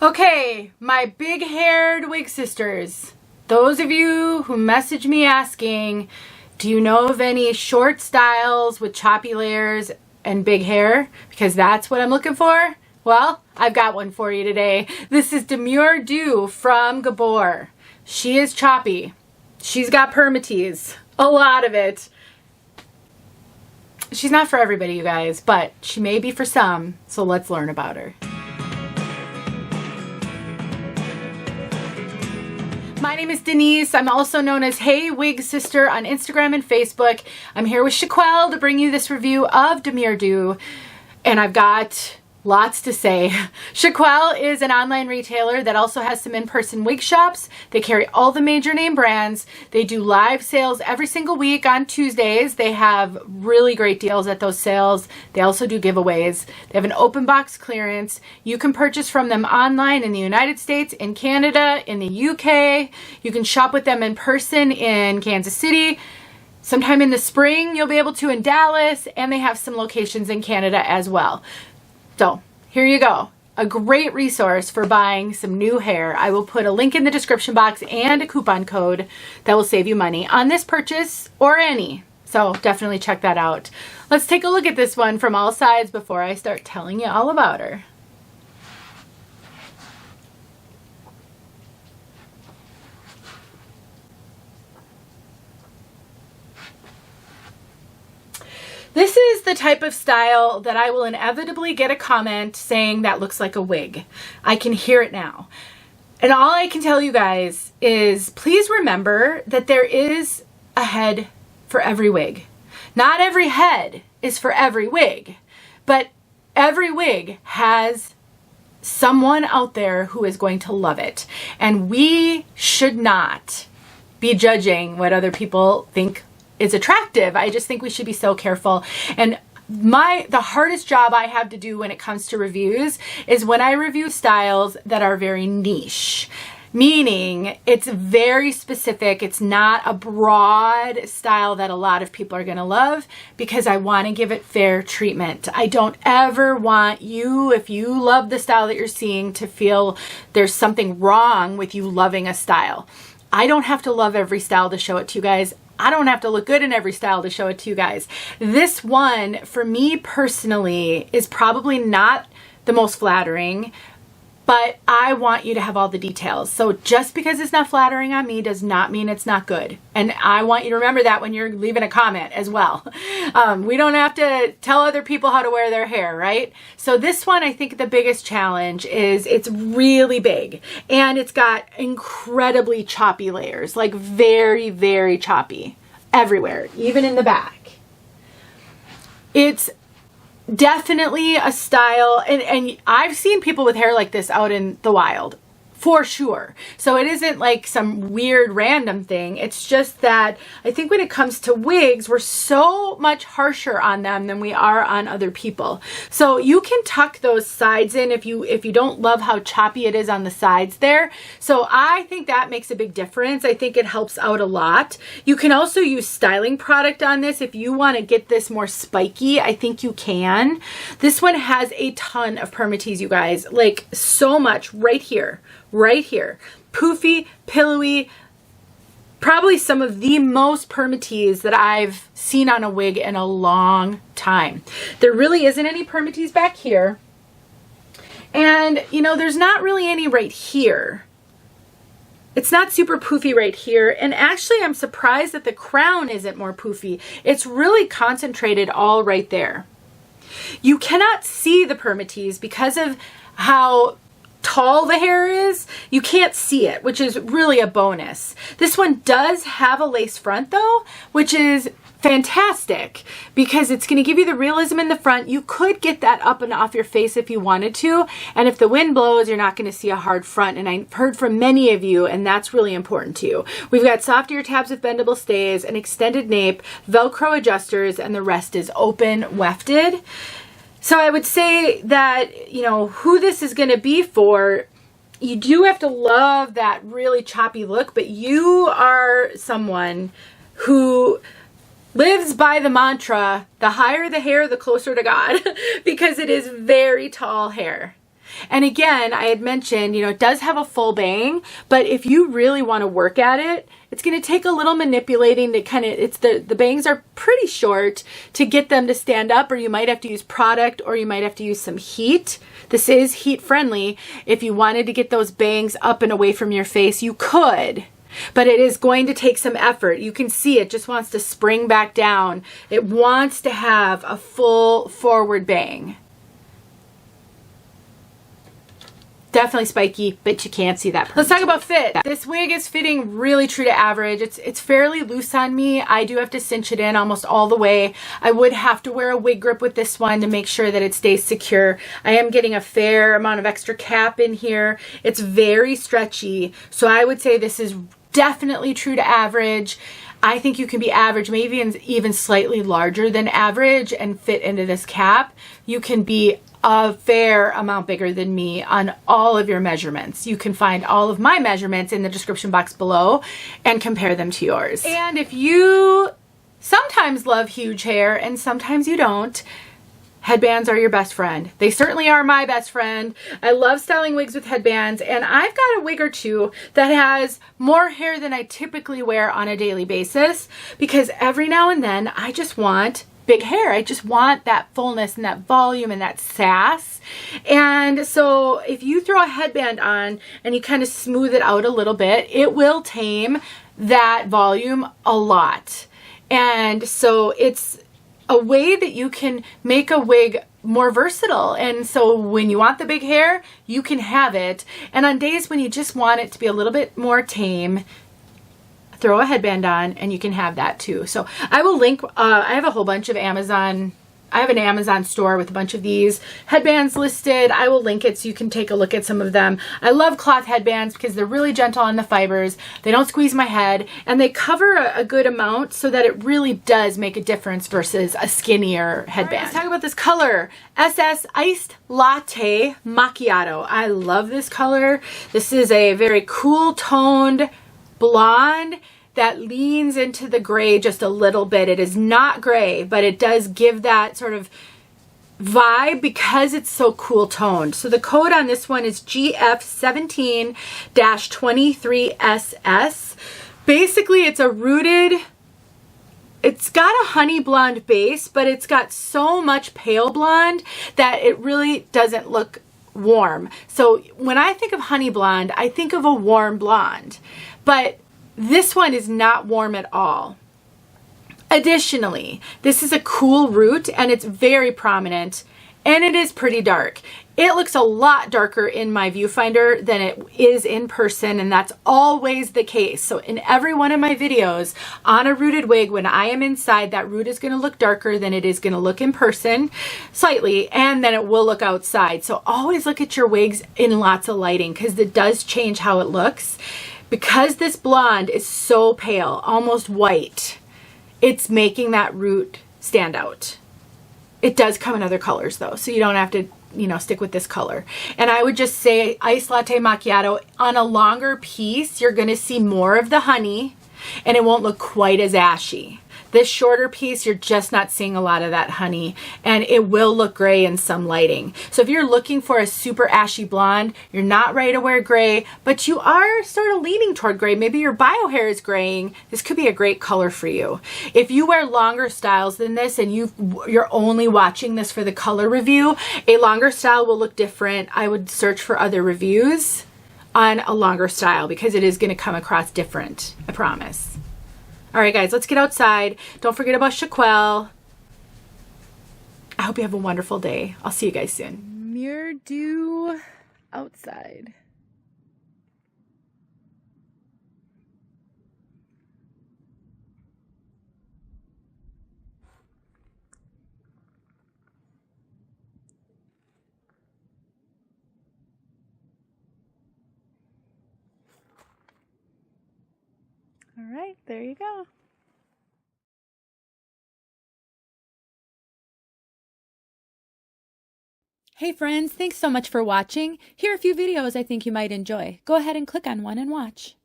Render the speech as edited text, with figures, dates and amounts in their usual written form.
Okay, my big-haired wig sisters, those of you who message me asking, do you know of any short styles with choppy layers and big hair? Because that's what I'm looking for. Well, I've got one for you today. This is Demure from Gabor. She is choppy. She's got permatease, a lot of it. She's not for everybody, you guys, but she may be for some, so let's learn about her. My name is Denise. I'm also known as heywigsister on Instagram and Facebook. I'm here with ČeЭALLi to bring you this review of Demure, and I've got lots to say. ČeЭALLi is an online retailer that also has some in-person wig shops. They carry all the major name brands. They do live sales every single week on Tuesdays. They have really great deals at those sales. They also do giveaways. They have an open box clearance. You can purchase from them online in the United States, in Canada, in the UK. You can shop with them in person in Kansas City. Sometime in the spring, you'll be able to in Dallas, and they have some locations in Canada as well. So here you go, a great resource for buying some new hair. I will put a link in the description box and a coupon code that will save you money on this purchase or any. So definitely check that out. Let's take a look at this one from all sides before I start telling you all about her. This is the type of style that I will inevitably get a comment saying that looks like a wig. I can hear it now. And all I can tell you guys is please remember that there is a head for every wig. Not every head is for every wig, but every wig has someone out there who is going to love it. And we should not be judging what other people think is attractive. I just think we should be so careful. And the hardest job I have to do when it comes to reviews is when I review styles that are very niche. Meaning it's very specific. It's not a broad style that a lot of people are going to love, because I want to give it fair treatment. I don't ever want you, if you love the style that you're seeing, to feel there's something wrong with you loving a style. I don't have to love every style to show it to you guys. I don't have to look good in every style to show it to you guys. This one, for me personally, is probably not the most flattering, but I want you to have all the details. So just because it's not flattering on me does not mean it's not good. And I want you to remember that when you're leaving a comment as well. We don't have to tell other people how to wear their hair, right? So this one, I think the biggest challenge is it's really big and it's got incredibly choppy layers, like very, very choppy everywhere, even in the back. It's definitely a style, and I've seen people with hair like this out in the wild, for sure. So it isn't like some weird random thing. It's just that I think when it comes to wigs, we're so much harsher on them than we are on other people. So you can tuck those sides in if you don't love how choppy it is on the sides there. So I think that makes a big difference. I think it helps out a lot. You can also use styling product on this if you want to get this more spiky. I think you can. This one has a ton of permatease, you guys, like so much right here. Right here. Poofy, pillowy, probably some of the most permatease that I've seen on a wig in a long time. There really isn't any permatease back here. And, you know, there's not really any right here. It's not super poofy right here. And actually, I'm surprised that the crown isn't more poofy. It's really concentrated all right there. You cannot see the permatease because of how tall the hair is. You can't see it, which is really a bonus. This one does have a lace front though, which is fantastic because it's going to give you the realism in the front. You could get that up and off your face if you wanted to, and if the wind blows, you're not going to see a hard front, and I've heard from many of you, and that's really important to you. We've got soft ear tabs with bendable stays, an extended nape, Velcro adjusters, and the rest is open wefted. So I would say that, you know, who this is going to be for, you do have to love that really choppy look, but you are someone who lives by the mantra, the higher the hair, the closer to God, because it is very tall hair. And again, I had mentioned, you know, it does have a full bang, but if you really want to work at it, it's going to take a little manipulating to kind of, the bangs are pretty short to get them to stand up, or you might have to use product, or you might have to use some heat. This is heat friendly. If you wanted to get those bangs up and away from your face, you could. But it is going to take some effort. You can see it just wants to spring back down. It wants to have a full forward bang. Definitely spiky, but you can't see that. Let's talk about fit. This wig is fitting really true to average. It's fairly loose on me. I do have to cinch it in almost all the way. I would have to wear a wig grip with this one to make sure that it stays secure. I am getting a fair amount of extra cap in here. It's very stretchy. So I would say this is definitely true to average. I think you can be average, maybe even slightly larger than average and fit into this cap. You can be a fair amount bigger than me on all of your measurements. You can find all of my measurements in the description box below and compare them to yours. And if you sometimes love huge hair and sometimes you don't, headbands are your best friend. They certainly are my best friend. I love styling wigs with headbands, and I've got a wig or two that has more hair than I typically wear on a daily basis, because every now and then I just want big hair. I just want that fullness and that volume and that sass. And so if you throw a headband on and you kind of smooth it out a little bit, it will tame that volume a lot. And so it's a way that you can make a wig more versatile. And so when you want the big hair, you can have it. And on days when you just want it to be a little bit more tame, throw a headband on and you can have that too. So I will link, I have a whole bunch of I have an Amazon store with a bunch of these headbands listed. I will link it so you can take a look at some of them. I love cloth headbands because they're really gentle on the fibers. They don't squeeze my head, and they cover a good amount so that it really does make a difference versus a skinnier headband. All right, let's talk about this color. SS Iced Latte Macchiato. I love this color. This is a very cool toned blonde that leans into the gray just a little bit. It is not gray, but it does give that sort of vibe because it's so cool toned. So the code on this one is GF17-23SS. Basically, it's a rooted, it's got a honey blonde base, but it's got so much pale blonde that it really doesn't look warm. So when I think of honey blonde, I think of a warm blonde, but this one is not warm at all. Additionally, this is a cool root and it's very prominent and it is pretty dark. It looks a lot darker in my viewfinder than it is in person, and that's always the case. So in every one of my videos on a rooted wig, when I am inside, that root is going to look darker than it is going to look in person slightly, and then it will look outside. So always look at your wigs in lots of lighting because it does change how it looks. Because this blonde is so pale, almost white, it's making that root stand out. It does come in other colors though, so you don't have to, you know, stick with this color. And I would just say Iced Latte Macchiato, on a longer piece, you're going to see more of the honey and it won't look quite as ashy. This shorter piece, you're just not seeing a lot of that honey, and it will look gray in some lighting. So if you're looking for a super ashy blonde, you're not ready to wear gray, but you are sort of leaning toward gray. Maybe your bio hair is graying. This could be a great color for you. If you wear longer styles than this and you're only watching this for the color review, a longer style will look different. I would search for other reviews on a longer style because it is going to come across different, I promise. All right, guys, let's get outside. Don't forget about Shaquelle. I hope you have a wonderful day. I'll see you guys soon. Demure do outside. All right, there you go. Hey friends, thanks so much for watching. Here are a few videos I think you might enjoy. Go ahead and click on one and watch.